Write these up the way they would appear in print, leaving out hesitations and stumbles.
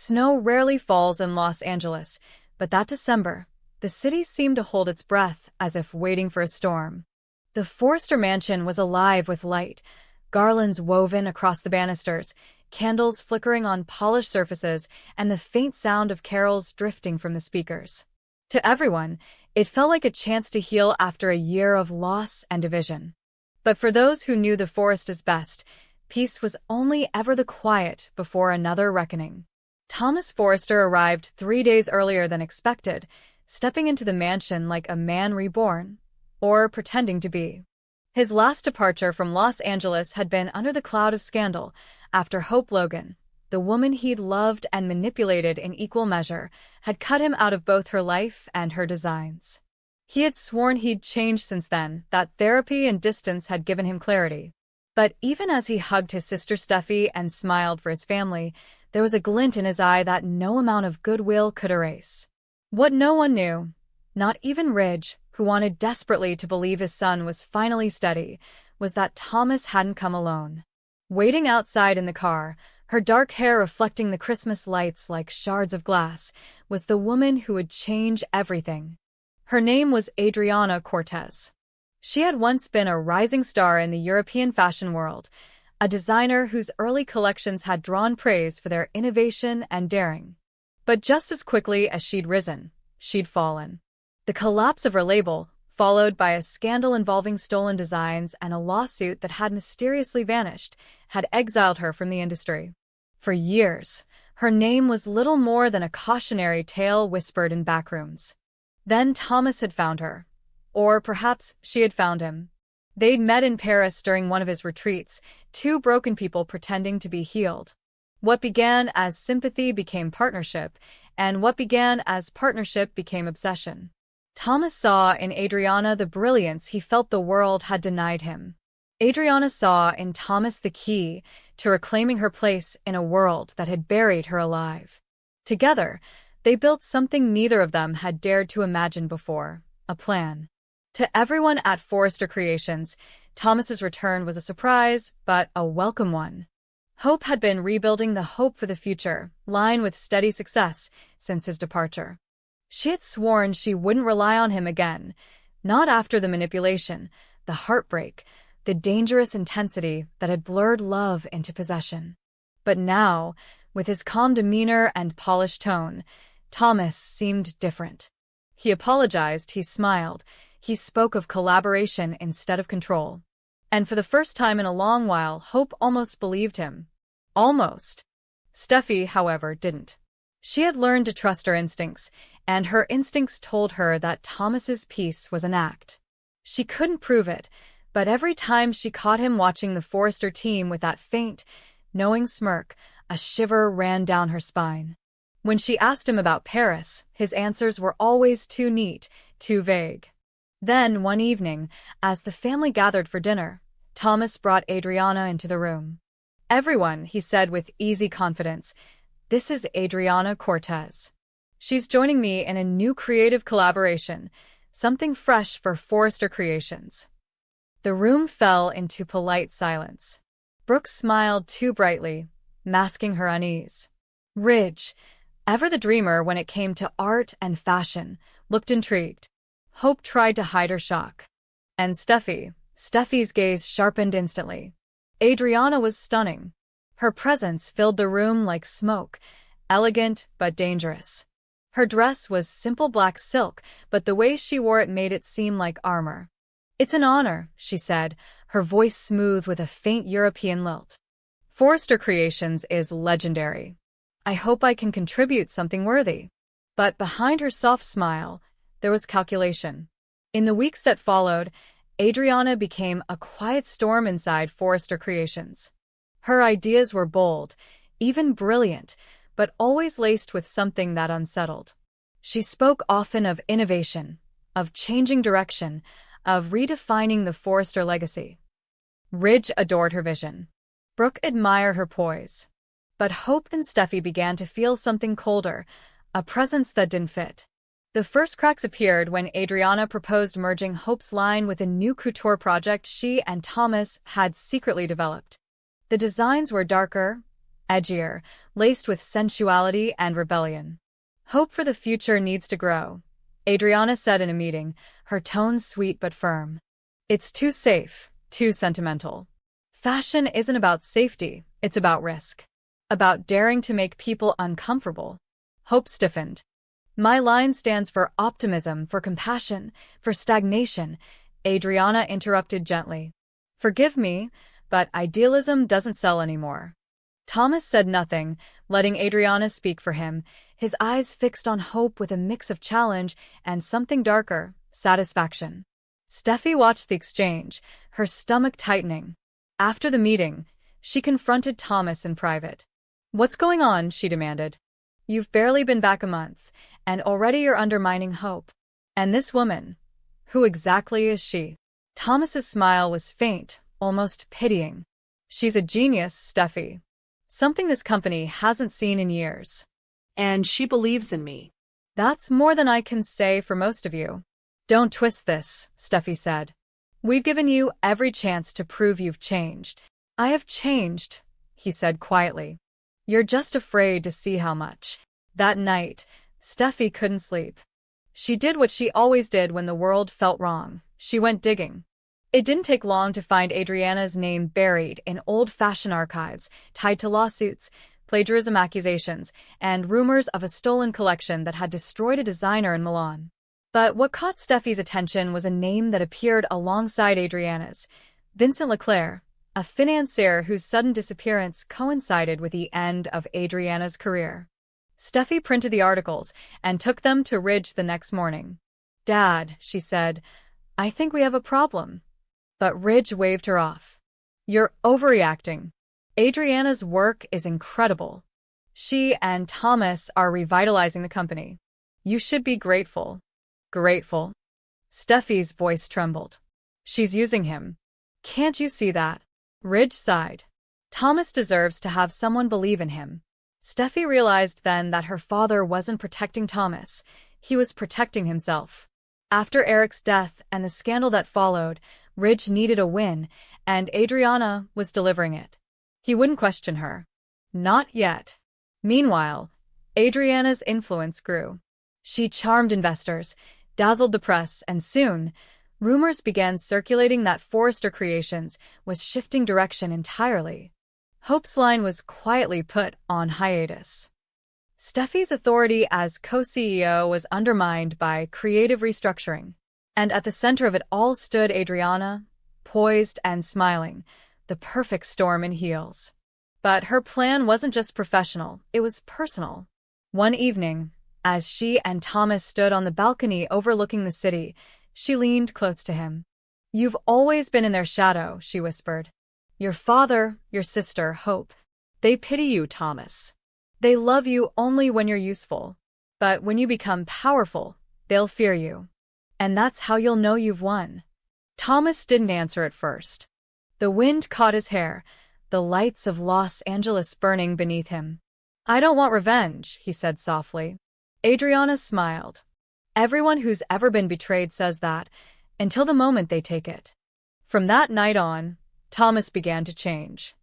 Snow rarely falls in Los Angeles, but that December, the city seemed to hold its breath as if waiting for a storm. The Forrester mansion was alive with light, garlands woven across the banisters, candles flickering on polished surfaces, and the faint sound of carols drifting from the speakers. To everyone, it felt like a chance to heal after a year of loss and division. But for those who knew the Forresters best, peace was only ever the quiet before another reckoning. Thomas Forrester arrived 3 days earlier than expected, stepping into the mansion like a man reborn, or pretending to be. His last departure from Los Angeles had been under the cloud of scandal, after Hope Logan, the woman he'd loved and manipulated in equal measure, had cut him out of both her life and her designs. He had sworn he'd changed since then, that therapy and distance had given him clarity. But even as he hugged his sister Steffi and smiled for his family, there was a glint in his eye that no amount of goodwill could erase. What no one knew, not even Ridge, who wanted desperately to believe his son was finally steady, was that Thomas hadn't come alone. Waiting outside in the car, her dark hair reflecting the Christmas lights like shards of glass, was the woman who would change everything. Her name was Adriana Cortez. She had once been a rising star in the European fashion world, a designer whose early collections had drawn praise for their innovation and daring. But just as quickly as she'd risen, she'd fallen. The collapse of her label, followed by a scandal involving stolen designs and a lawsuit that had mysteriously vanished, had exiled her from the industry. For years, her name was little more than a cautionary tale whispered in backrooms. Then Thomas had found her. Or perhaps she had found him. They'd met in Paris during one of his retreats, two broken people pretending to be healed. What began as sympathy became partnership, and what began as partnership became obsession. Thomas saw in Adriana the brilliance he felt the world had denied him. Adriana saw in Thomas the key to reclaiming her place in a world that had buried her alive. Together, they built something neither of them had dared to imagine before, a plan. To everyone at Forrester Creations, Thomas's return was a surprise, but a welcome one. Hope had been rebuilding the hope for the future, line with steady success, since his departure. She had sworn she wouldn't rely on him again, not after the manipulation, the heartbreak, the dangerous intensity that had blurred love into possession. But now, with his calm demeanor and polished tone, Thomas seemed different. He apologized, he smiled, he spoke of collaboration instead of control. And for the first time in a long while, Hope almost believed him. Almost. Steffi, however, didn't. She had learned to trust her instincts, and her instincts told her that Thomas's peace was an act. She couldn't prove it, but every time she caught him watching the Forrester team with that faint, knowing smirk, a shiver ran down her spine. When she asked him about Paris, his answers were always too neat, too vague. Then, one evening, as the family gathered for dinner, Thomas brought Adriana into the room. "Everyone," he said with easy confidence, "this is Adriana Cortez. She's joining me in a new creative collaboration, something fresh for Forrester Creations." The room fell into polite silence. Brooke smiled too brightly, masking her unease. Ridge, ever the dreamer when it came to art and fashion, looked intrigued. Hope tried to hide her shock. And Steffi's gaze sharpened instantly. Adriana was stunning. Her presence filled the room like smoke, elegant but dangerous. Her dress was simple black silk, but the way she wore it made it seem like armor. "It's an honor," she said, her voice smooth with a faint European lilt. "Forrester Creations is legendary. I hope I can contribute something worthy." But behind her soft smile, there was calculation. In the weeks that followed, Adriana became a quiet storm inside Forrester Creations. Her ideas were bold, even brilliant, but always laced with something that unsettled. She spoke often of innovation, of changing direction, of redefining the Forrester legacy. Ridge adored her vision. Brooke admired her poise. But Hope and Steffi began to feel something colder, a presence that didn't fit. The first cracks appeared when Adriana proposed merging Hope's line with a new couture project she and Thomas had secretly developed. The designs were darker, edgier, laced with sensuality and rebellion. Hope for the future needs to grow, Adriana said in a meeting, her tone sweet but firm. It's too safe, too sentimental. Fashion isn't about safety, it's about risk. About daring to make people uncomfortable. Hope stiffened. My line stands for optimism, for compassion, for stagnation, Adriana interrupted gently. Forgive me, but idealism doesn't sell anymore. Thomas said nothing, letting Adriana speak for him, his eyes fixed on Hope with a mix of challenge and something darker, satisfaction. Steffi watched the exchange, her stomach tightening. After the meeting, she confronted Thomas in private. What's going on? She demanded. You've barely been back a month, and already you're undermining Hope. And this woman, who exactly is she? Thomas's smile was faint, almost pitying. She's a genius, Steffi. Something this company hasn't seen in years. And she believes in me. That's more than I can say for most of you. Don't twist this, Steffi said. We've given you every chance to prove you've changed. I have changed, he said quietly. You're just afraid to see how much. That night, Steffi couldn't sleep. She did what she always did when the world felt wrong. She went digging. It didn't take long to find Adriana's name buried in old fashion archives, tied to lawsuits, plagiarism accusations, and rumors of a stolen collection that had destroyed a designer in Milan. But what caught Steffi's attention was a name that appeared alongside Adriana's, Vincent Leclerc, a financier whose sudden disappearance coincided with the end of Adriana's career. Steffi printed the articles and took them to Ridge the next morning. Dad, she said, I think we have a problem. But Ridge waved her off. You're overreacting. Adriana's work is incredible. She and Thomas are revitalizing the company. You should be grateful. Grateful? Steffi's voice trembled. She's using him. Can't you see that? Ridge sighed. Thomas deserves to have someone believe in him. Steffi realized then that her father wasn't protecting Thomas. He was protecting himself. After Eric's death and the scandal that followed, Ridge needed a win, and Adriana was delivering it. He wouldn't question her. Not yet. Meanwhile, Adriana's influence grew. She charmed investors, dazzled the press, and soon, rumors began circulating that Forrester Creations was shifting direction entirely. Hope's line was quietly put on hiatus. Steffi's authority as co-CEO was undermined by creative restructuring. And at the center of it all stood Adriana, poised and smiling, the perfect storm in heels. But her plan wasn't just professional, it was personal. One evening, as she and Thomas stood on the balcony overlooking the city, she leaned close to him. You've always been in their shadow, she whispered. Your father, your sister, Hope. They pity you, Thomas. They love you only when you're useful. But when you become powerful, they'll fear you. And that's how you'll know you've won. Thomas didn't answer at first. The wind caught his hair, the lights of Los Angeles burning beneath him. I don't want revenge, he said softly. Adriana smiled. Everyone who's ever been betrayed says that, until the moment they take it. From that night on, Thomas began to change.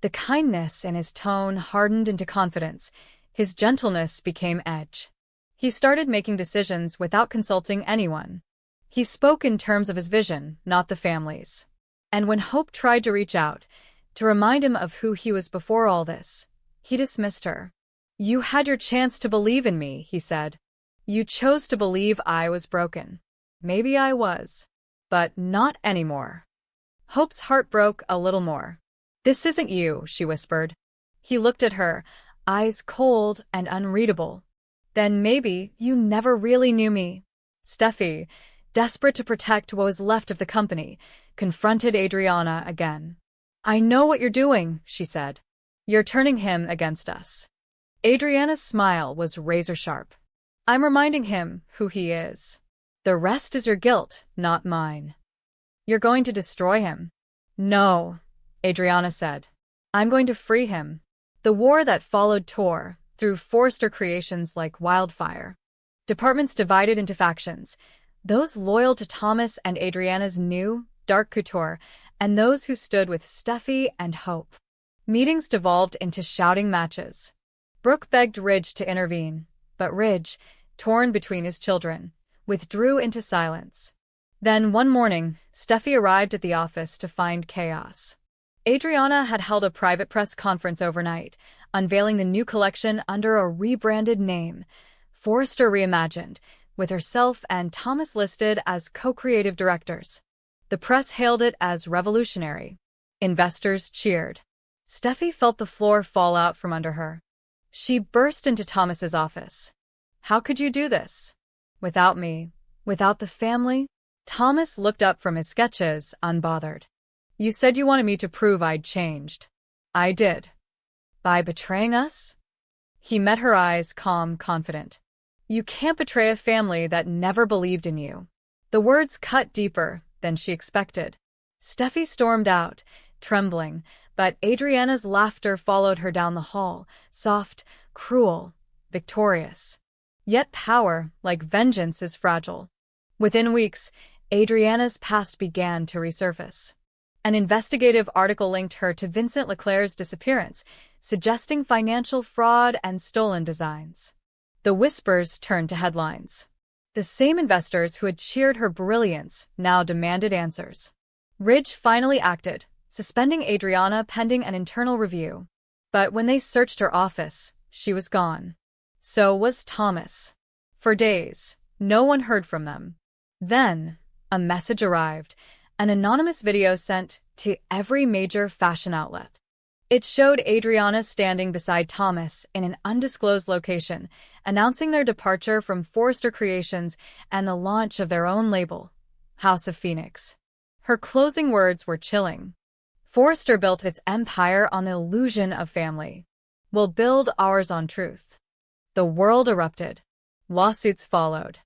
The kindness in his tone hardened into confidence. His gentleness became edge. He started making decisions without consulting anyone. He spoke in terms of his vision, not the family's. And when Hope tried to reach out, to remind him of who he was before all this, he dismissed her. You had your chance to believe in me, he said. You chose to believe I was broken. Maybe I was. But not anymore. Hope's heart broke a little more. This isn't you, she whispered. He looked at her, eyes cold and unreadable. Then maybe you never really knew me. Steffi, desperate to protect what was left of the company, confronted Adriana again. I know what you're doing, she said. You're turning him against us. Adriana's smile was razor-sharp. I'm reminding him who he is. The rest is your guilt, not mine. You're going to destroy him. No, Adriana said. I'm going to free him. The war that followed tore through Forrester Creations like wildfire. Departments divided into factions, those loyal to Thomas and Adriana's new, dark couture, and those who stood with Steffi and Hope. Meetings devolved into shouting matches. Brooke begged Ridge to intervene, but Ridge, torn between his children, withdrew into silence. Then one morning, Steffi arrived at the office to find chaos. Adriana had held a private press conference overnight, unveiling the new collection under a rebranded name, Forrester Reimagined, with herself and Thomas listed as co-creative directors. The press hailed it as revolutionary. Investors cheered. Steffi felt the floor fall out from under her. She burst into Thomas's office. "How could you do this? Without me? Without the family?" Thomas looked up from his sketches, unbothered. "You said you wanted me to prove I'd changed. I did. By betraying us?" He met her eyes, calm, confident. "You can't betray a family that never believed in you." The words cut deeper than she expected. Steffi stormed out, trembling, but Adriana's laughter followed her down the hall, soft, cruel, victorious. Yet power, like vengeance, is fragile. Within weeks, Adriana's past began to resurface. An investigative article linked her to Vincent Leclerc's disappearance, suggesting financial fraud and stolen designs. The whispers turned to headlines. The same investors who had cheered her brilliance now demanded answers. Ridge finally acted, suspending Adriana pending an internal review. But when they searched her office, she was gone. So was Thomas. For days, no one heard from them. Then, a message arrived, an anonymous video sent to every major fashion outlet. It showed Adriana standing beside Thomas in an undisclosed location, announcing their departure from Forrester Creations and the launch of their own label, House of Phoenix. Her closing words were chilling. "Forrester built its empire on the illusion of family. We'll build ours on truth." The world erupted. Lawsuits followed.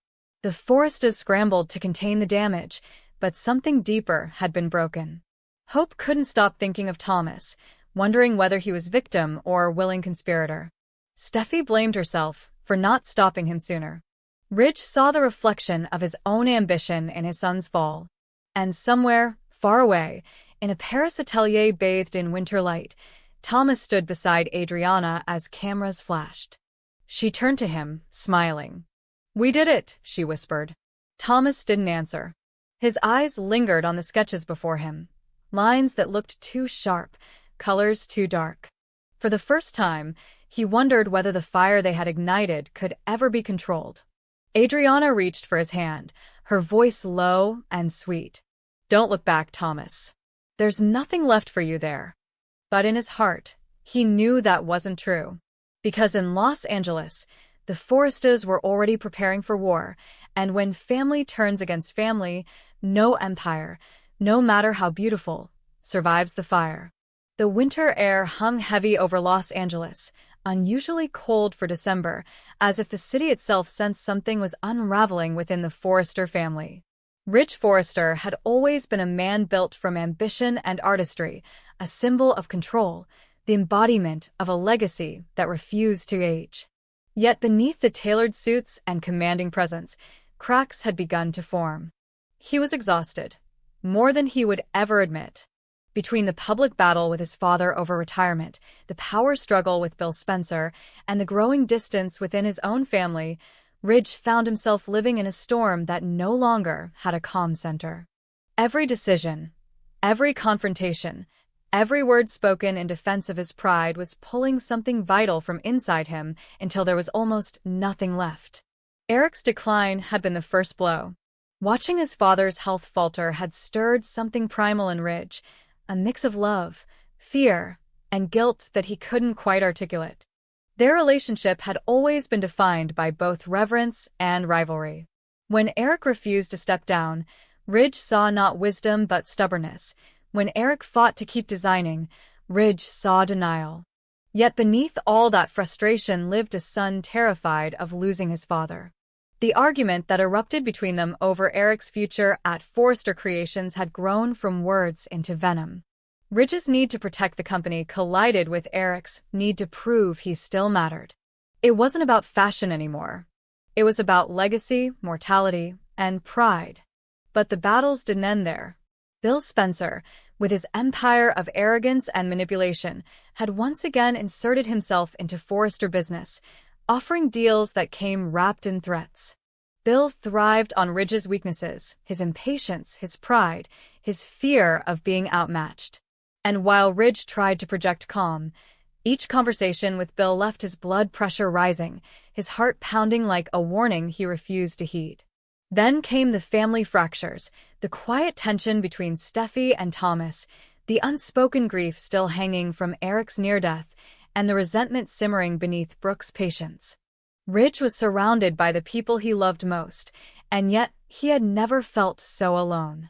The Forresters scrambled to contain the damage, but something deeper had been broken. Hope couldn't stop thinking of Thomas, wondering whether he was victim or willing conspirator. Steffi blamed herself for not stopping him sooner. Ridge saw the reflection of his own ambition in his son's fall. And somewhere, far away, in a Paris atelier bathed in winter light, Thomas stood beside Adriana as cameras flashed. She turned to him, smiling. "We did it," she whispered. Thomas didn't answer. His eyes lingered on the sketches before him, lines that looked too sharp, colors too dark. For the first time, he wondered whether the fire they had ignited could ever be controlled. Adriana reached for his hand, her voice low and sweet. "Don't look back, Thomas. There's nothing left for you there." But in his heart, he knew that wasn't true. Because in Los Angeles, the Forresters were already preparing for war, and when family turns against family, no empire, no matter how beautiful, survives the fire. The winter air hung heavy over Los Angeles, unusually cold for December, as if the city itself sensed something was unraveling within the Forrester family. Ridge Forrester had always been a man built from ambition and artistry, a symbol of control, the embodiment of a legacy that refused to age. Yet beneath the tailored suits and commanding presence, cracks had begun to form. He was exhausted, more than he would ever admit. Between the public battle with his father over retirement, the power struggle with Bill Spencer, and the growing distance within his own family, Ridge found himself living in a storm that no longer had a calm center. Every decision, every confrontation, every word spoken in defense of his pride was pulling something vital from inside him until there was almost nothing left. Eric's decline had been the first blow. Watching his father's health falter had stirred something primal in Ridge, a mix of love, fear, and guilt that he couldn't quite articulate. Their relationship had always been defined by both reverence and rivalry. When Eric refused to step down, Ridge saw not wisdom but stubbornness. When Eric fought to keep designing, Ridge saw denial. Yet beneath all that frustration lived a son terrified of losing his father. The argument that erupted between them over Eric's future at Forrester Creations had grown from words into venom. Ridge's need to protect the company collided with Eric's need to prove he still mattered. It wasn't about fashion anymore. It was about legacy, mortality, and pride. But the battles didn't end there. Bill Spencer, with his empire of arrogance and manipulation, had once again inserted himself into Forrester business, offering deals that came wrapped in threats. Bill thrived on Ridge's weaknesses, his impatience, his pride, his fear of being outmatched. And while Ridge tried to project calm, each conversation with Bill left his blood pressure rising, his heart pounding like a warning he refused to heed. Then came the family fractures, the quiet tension between Steffi and Thomas, the unspoken grief still hanging from Eric's near-death, and the resentment simmering beneath Brooke's patience. Ridge was surrounded by the people he loved most, and yet he had never felt so alone.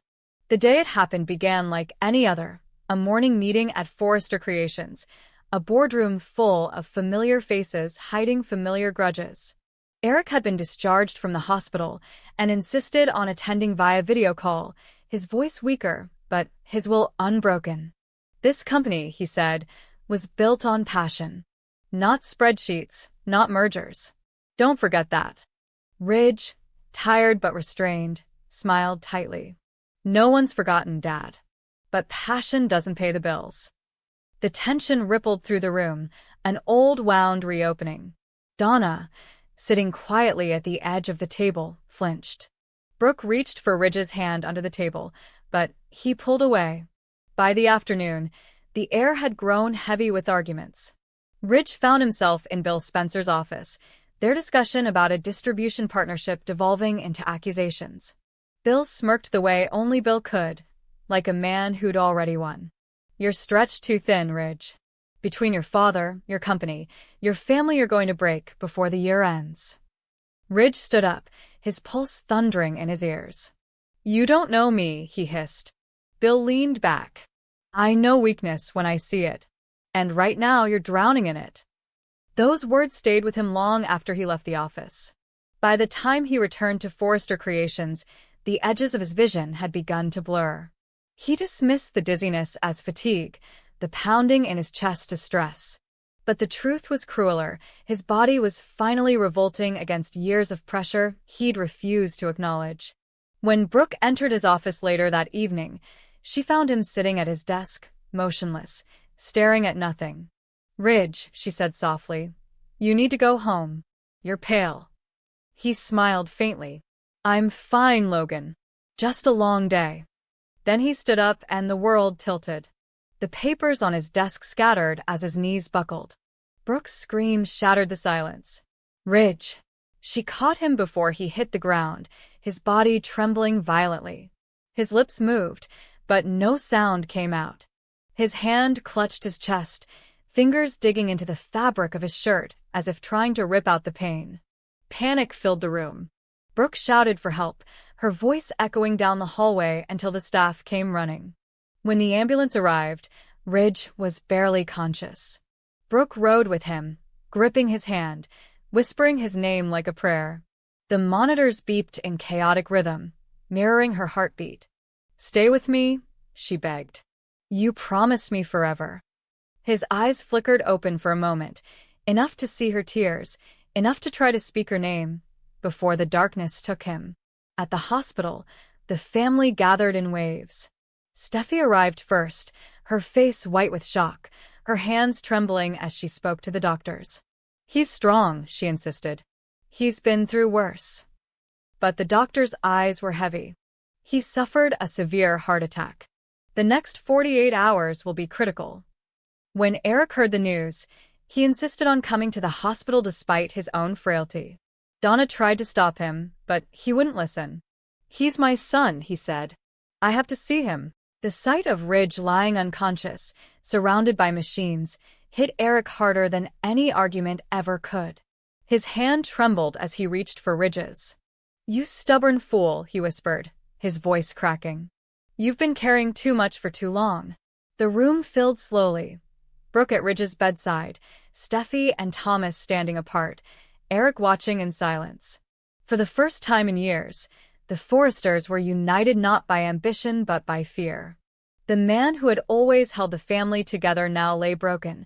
The day it happened began like any other, a morning meeting at Forrester Creations, a boardroom full of familiar faces hiding familiar grudges. Eric had been discharged from the hospital and insisted on attending via video call, his voice weaker, but his will unbroken. This company, he said, was built on passion. Not spreadsheets, not mergers. Don't forget that. Ridge, tired but restrained, smiled tightly. No one's forgotten, Dad. But passion doesn't pay the bills. The tension rippled through the room, an old wound reopening. Donna, sitting quietly at the edge of the table, flinched. Brooke reached for Ridge's hand under the table, but he pulled away. By the afternoon, the air had grown heavy with arguments. Ridge found himself in Bill Spencer's office, their discussion about a distribution partnership devolving into accusations. Bill smirked the way only Bill could, like a man who'd already won. You're stretched too thin, Ridge. Between your father, your company, your family you're going to break before the year ends. Ridge stood up, his pulse thundering in his ears. You don't know me, he hissed. Bill leaned back. I know weakness when I see it. And right now you're drowning in it. Those words stayed with him long after he left the office. By the time he returned to Forrester Creations, the edges of his vision had begun to blur. He dismissed the dizziness as fatigue, the pounding in his chest as stress. But the truth was crueler. His body was finally revolting against years of pressure he'd refused to acknowledge. When Brooke entered his office later that evening, she found him sitting at his desk, motionless, staring at nothing. Ridge, she said softly, you need to go home. You're pale. He smiled faintly. I'm fine, Logan. Just a long day. Then he stood up and the world tilted. The papers on his desk scattered as his knees buckled. Brooke's scream shattered the silence. Ridge. She caught him before he hit the ground, his body trembling violently. His lips moved, but no sound came out. His hand clutched his chest, fingers digging into the fabric of his shirt as if trying to rip out the pain. Panic filled the room. Brooke shouted for help, her voice echoing down the hallway until the staff came running. When the ambulance arrived, Ridge was barely conscious. Brooke rode with him, gripping his hand, whispering his name like a prayer. The monitors beeped in chaotic rhythm, mirroring her heartbeat. Stay with me, she begged. You promised me forever. His eyes flickered open for a moment, enough to see her tears, enough to try to speak her name, before the darkness took him. At the hospital, the family gathered in waves. Steffi arrived first, her face white with shock, her hands trembling as she spoke to the doctors. He's strong, she insisted. He's been through worse. But the doctor's eyes were heavy. He suffered a severe heart attack. The next 48 hours will be critical. When Eric heard the news, he insisted on coming to the hospital despite his own frailty. Donna tried to stop him, but he wouldn't listen. He's my son, he said. I have to see him. The sight of Ridge lying unconscious, surrounded by machines, hit Eric harder than any argument ever could. His hand trembled as he reached for Ridge's. You stubborn fool, he whispered, his voice cracking. You've been carrying too much for too long. The room filled slowly. Brooke at Ridge's bedside, Steffi and Thomas standing apart, Eric watching in silence. For the first time in years, the Forresters were united not by ambition but by fear. The man who had always held the family together now lay broken,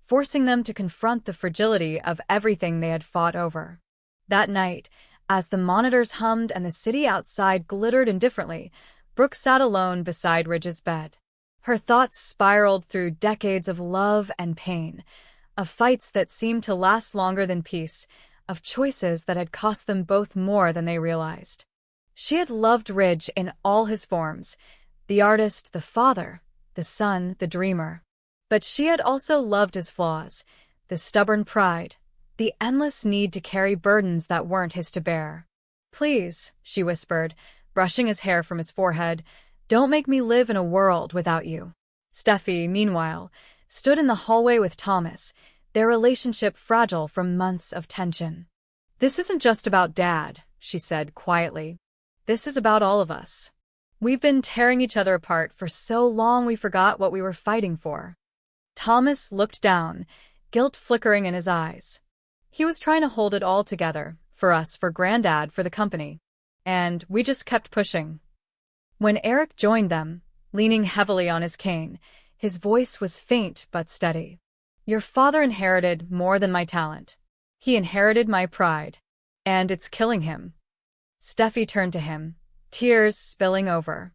forcing them to confront the fragility of everything they had fought over. That night, as the monitors hummed and the city outside glittered indifferently, Brooke sat alone beside Ridge's bed. Her thoughts spiraled through decades of love and pain, of fights that seemed to last longer than peace, of choices that had cost them both more than they realized. She had loved Ridge in all his forms, the artist, the father, the son, the dreamer. But she had also loved his flaws, the stubborn pride, the endless need to carry burdens that weren't his to bear. "Please," she whispered, brushing his hair from his forehead, "don't make me live in a world without you." Steffi, meanwhile, stood in the hallway with Thomas, their relationship fragile from months of tension. "This isn't just about Dad," she said quietly. "This is about all of us. We've been tearing each other apart for so long we forgot what we were fighting for." Thomas looked down, guilt flickering in his eyes. He was trying to hold it all together, for us, for Granddad, for the company. And we just kept pushing. When Eric joined them, leaning heavily on his cane, his voice was faint but steady. "Your father inherited more than my talent. He inherited my pride. And it's killing him." Steffi turned to him, tears spilling over.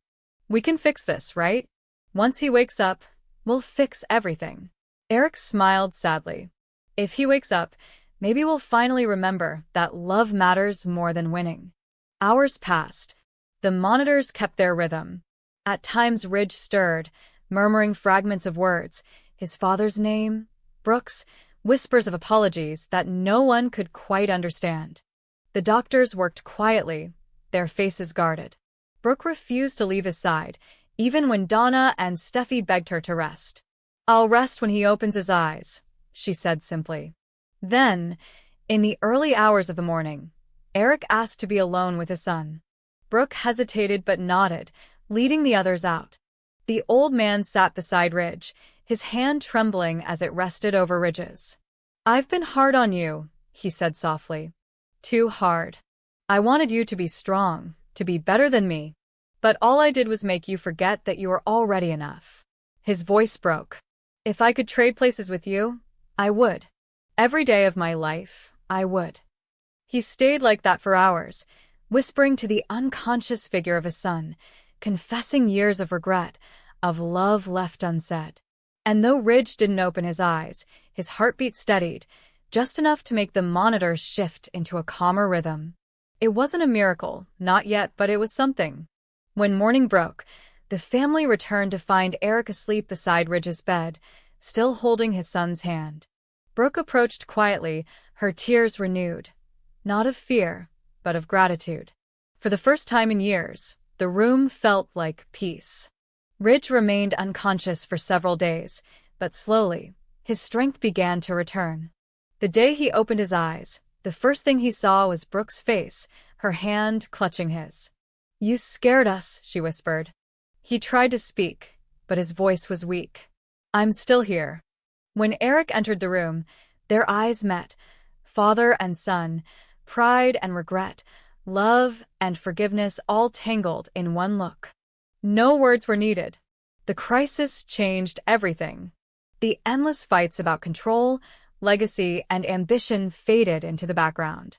"We can fix this, right? Once he wakes up, we'll fix everything." Eric smiled sadly. "If he wakes up, maybe we'll finally remember that love matters more than winning." Hours passed. The monitors kept their rhythm. At times Ridge stirred, murmuring fragments of words, his father's name, Brooks, whispers of apologies that no one could quite understand. The doctors worked quietly, their faces guarded. Brooke refused to leave his side, even when Donna and Steffi begged her to rest. "I'll rest when he opens his eyes," she said simply. Then, in the early hours of the morning, Eric asked to be alone with his son. Brooke hesitated but nodded, leading the others out. The old man sat beside Ridge, his hand trembling as it rested over Ridge's. "I've been hard on you," he said softly. "Too hard. I wanted you to be strong, to be better than me. But all I did was make you forget that you were already enough." His voice broke. "If I could trade places with you, I would. Every day of my life, I would." He stayed like that for hours, whispering to the unconscious figure of his son, confessing years of regret, of love left unsaid. And though Ridge didn't open his eyes, his heartbeat steadied, just enough to make the monitors shift into a calmer rhythm. It wasn't a miracle, not yet, but it was something. When morning broke, the family returned to find Eric asleep beside Ridge's bed, still holding his son's hand. Brooke approached quietly, her tears renewed. Not of fear, but of gratitude. For the first time in years, the room felt like peace. Ridge remained unconscious for several days, but slowly, his strength began to return. The day he opened his eyes, the first thing he saw was Brooke's face, her hand clutching his. "You scared us," she whispered. He tried to speak, but his voice was weak. "I'm still here." When Eric entered the room, their eyes met, father and son, pride and regret, love and forgiveness all tangled in one look. No words were needed. The crisis changed everything. The endless fights about control, legacy, and ambition faded into the background.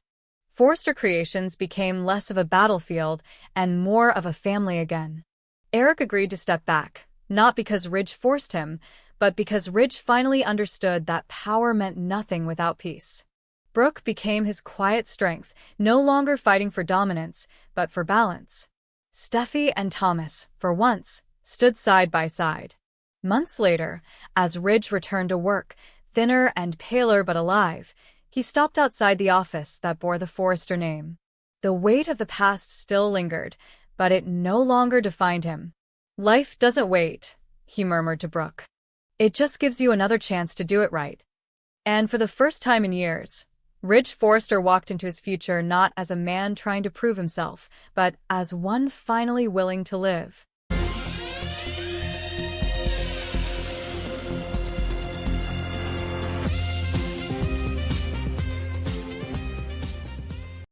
Forrester Creations became less of a battlefield and more of a family again. Eric agreed to step back, not because Ridge forced him, but because Ridge finally understood that power meant nothing without peace. Brooke became his quiet strength, no longer fighting for dominance, but for balance. Steffi and Thomas, for once, stood side by side. Months later, as Ridge returned to work, thinner and paler but alive, he stopped outside the office that bore the Forrester name. The weight of the past still lingered, but it no longer defined him. "Life doesn't wait," he murmured to Brooke. "It just gives you another chance to do it right." And for the first time in years, Ridge Forrester walked into his future not as a man trying to prove himself, but as one finally willing to live.